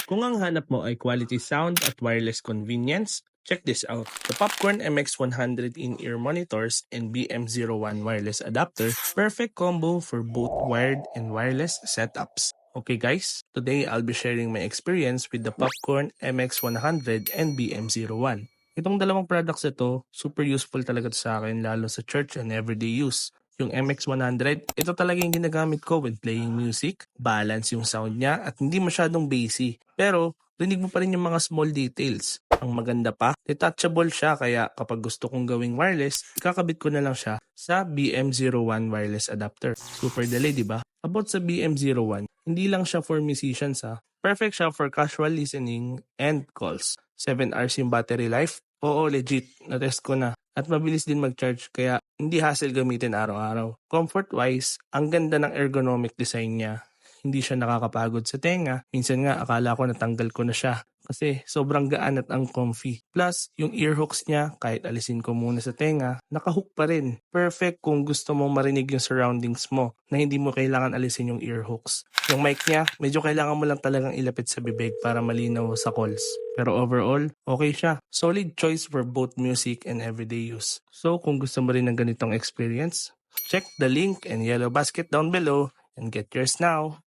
Kung ang hanap mo ay quality sound at wireless convenience, check this out. The Popcorn MX100 in-ear monitors and BM01 wireless adapter, perfect combo for both wired and wireless setups. Okay guys, today I'll be sharing my experience with the Popcorn MX100 and BM01. Itong dalawang products ito, super useful talaga to sa akin lalo sa church and everyday use. Yung MX100, ito talaga yung ginagamit ko when playing music, balance yung sound niya at hindi masyadong bassy. Pero, rinig mo pa rin yung mga small details. Ang maganda pa, detachable siya kaya kapag gusto kong gawing wireless, ikakabit ko na lang siya sa BM01 wireless adapter. Super dali, di ba? About sa BM01, hindi lang siya for musicians ha. Perfect siya for casual listening and calls. 7 hours yung battery life. Oo, legit. Na-test ko na. At mabilis din mag-charge kaya hindi hassle gamitin araw-araw. Comfort-wise, ang ganda ng ergonomic design niya. Hindi siya nakakapagod sa tenga. Minsan nga akala ko natanggal ko na siya kasi sobrang gaan at ang comfy. Plus, yung earhooks niya, kahit alisin ko muna sa tenga, nakahook pa rin. Perfect kung gusto mong marinig yung surroundings mo na hindi mo kailangan alisin yung earhooks. Yung mic niya, medyo kailangan mo lang talagang ilapit sa bibig para malinaw sa calls. Pero overall, okay siya. Solid choice for both music and everyday use. So kung gusto mo rin ng ganitong experience, check the link and yellow basket down below and get yours now.